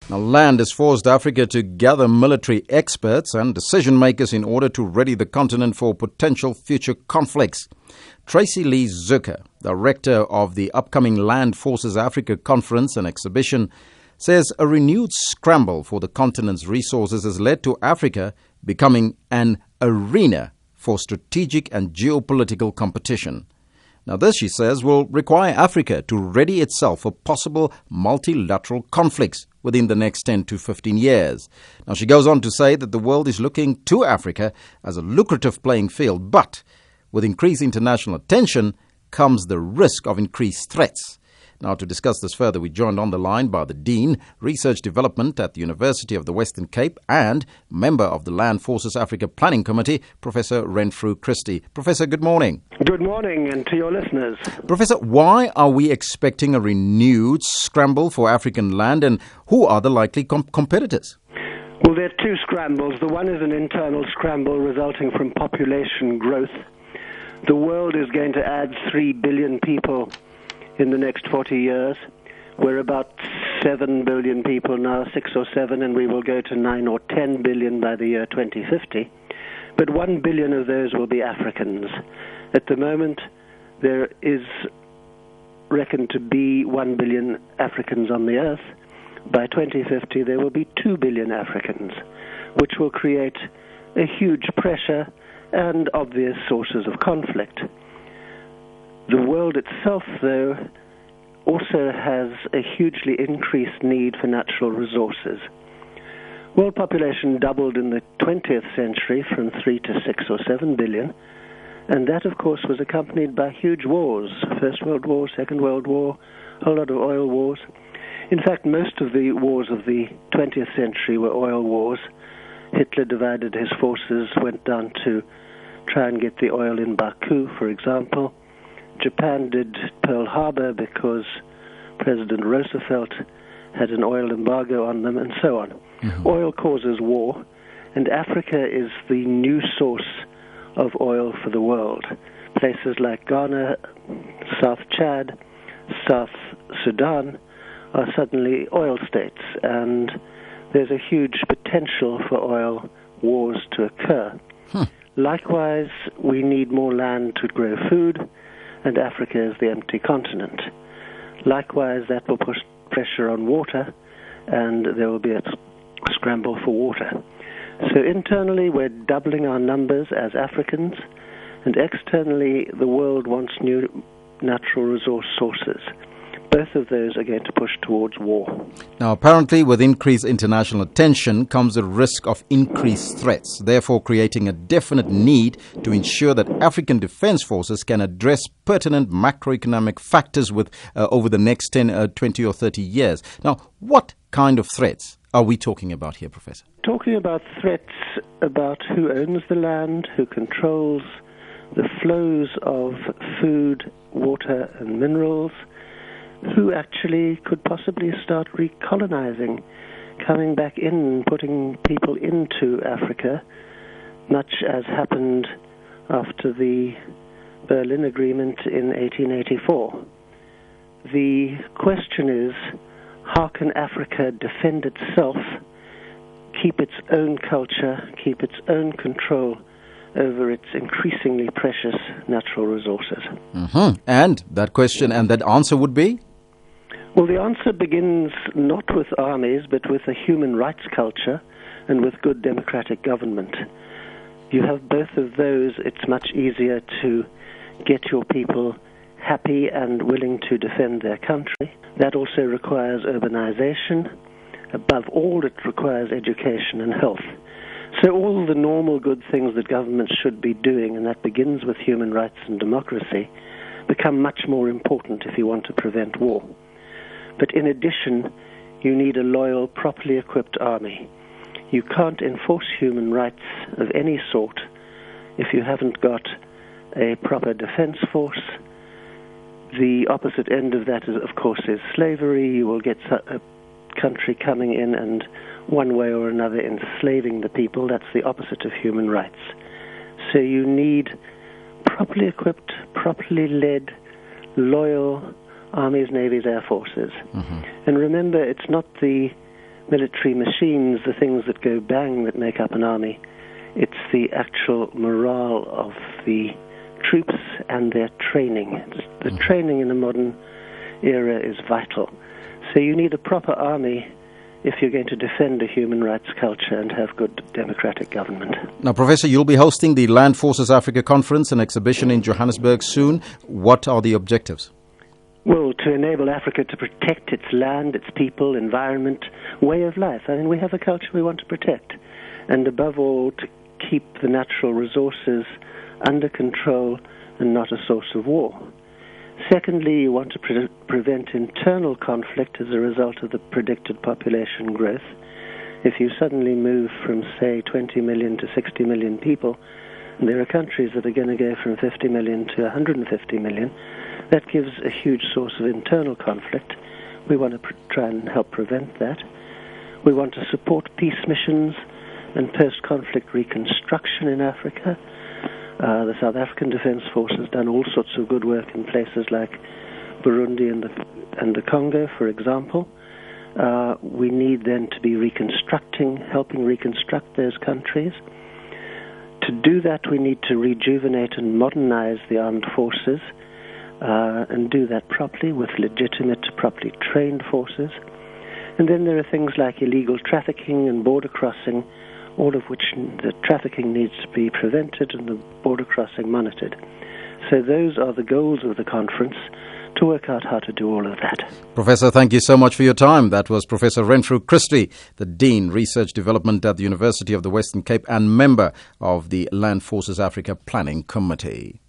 Now, land has forced Africa to gather military experts and decision makers in order to ready the continent for potential future conflicts. Tracey-Lee, director of the upcoming Land Forces Africa Conference and Exhibition, says a renewed scramble for the continent's resources has led to Africa becoming an arena for strategic and geopolitical competition. Now this, she says, will require Africa to ready itself for possible multilateral conflicts within the next 10 to 15 years. Now she goes on to say that the world is looking to Africa as a lucrative playing field, but with increased international attention comes the risk of increased threats. Now, to discuss this further, we're joined on the line by the Dean, Research Development at the University of the Western Cape and member of the Land Forces Africa Planning Committee, Professor Renfrew Christie. Professor, good morning. Good morning, and to your listeners. Professor, why are we expecting a renewed scramble for African land, and who are the likely competitors? Well, there are two scrambles. The one is an internal scramble resulting from population growth. The world is going to add 3 billion people in the next 40 years. We're about 7 billion people now, 6 or 7, and we will go to 9 or 10 billion by the year 2050. But 1 billion of those will be Africans. At the moment, there is reckoned to be 1 billion Africans on the earth. By 2050, there will be 2 billion Africans, which will create a huge pressure and obvious sources of conflict. The world itself, though, also has a hugely increased need for natural resources. World population doubled in the 20th century from 3 to 6 or 7 billion, and that, of course, was accompanied by huge wars. First World War, Second World War, a whole lot of oil wars. In fact, most of the wars of the 20th century were oil wars. Hitler divided his forces, went down to try and get the oil in Baku, for example. Japan did Pearl Harbor because President Roosevelt had an oil embargo on them, and so on. Mm-hmm. Oil causes war, and Africa is the new source of oil for the world. Places like Ghana, South Chad, South Sudan are suddenly oil states, and there's a huge potential for oil wars to occur. Likewise, we need more land to grow food, and Africa is the empty continent. Likewise, that will put pressure on water, and there will be a scramble for water. So internally, we're doubling our numbers as Africans, and externally, the world wants new natural resource sources. Both of those are going to push towards war. Now, apparently, with increased international attention comes the risk of increased threats, therefore creating a definite need to ensure that African defense forces can address pertinent macroeconomic factors over the next 10, 20 or 30 years. Now, what kind of threats are we talking about here, Professor? Talking about threats about who owns the land, who controls the flows of food, water and minerals, who actually could possibly start recolonizing, coming back in, putting people into Africa, much as happened after the Berlin Agreement in 1884. The question is, how can Africa defend itself, keep its own culture, keep its own control over its increasingly precious natural resources? Mm-hmm. And that question and that answer would be? Well, the answer begins not with armies, but with a human rights culture and with good democratic government. You have both of those, it's much easier to get your people happy and willing to defend their country. That also requires urbanization. Above all, it requires education and health. So all the normal good things that governments should be doing, and that begins with human rights and democracy, become much more important if you want to prevent war. But in addition, you need a loyal, properly equipped army. You can't enforce human rights of any sort if you haven't got a proper defense force. The opposite end of that, of course, is slavery. You will get a country coming in and one way or another enslaving the people. That's the opposite of human rights. So you need properly equipped, properly led, loyal armies, navies, air forces. Mm-hmm. And remember, it's not the military machines, the things that go bang that make up an army. It's the actual morale of the troops and their training. The training in the modern era is vital. So you need a proper army if you're going to defend a human rights culture and have good democratic government. Now, Professor, you'll be hosting the Land Forces Africa Conference and exhibition in Johannesburg soon. What are the objectives? Well, to enable Africa to protect its land, its people, environment, way of life. I mean, we have a culture we want to protect. And above all, to keep the natural resources under control and not a source of war. Secondly, you want to prevent internal conflict as a result of the predicted population growth. If you suddenly move from, say, 20 million to 60 million people, there are countries that are going to go from 50 million to 150 million. That gives a huge source of internal conflict. We want to try and help prevent that. We want to support peace missions and post-conflict reconstruction in Africa. The South African Defence Force has done all sorts of good work in places like Burundi and the Congo, for example. We need then to be helping reconstruct those countries. To do that, we need to rejuvenate and modernize the armed forces, and do that properly with legitimate, properly trained forces. And then there are things like illegal trafficking and border crossing, all of which the trafficking needs to be prevented and the border crossing monitored. So those are the goals of the conference, to work out how to do all of that. Professor, thank you so much for your time. That was Professor Renfrew Christie, the Dean, Research Development at the University of the Western Cape and member of the Land Forces Africa Planning Committee.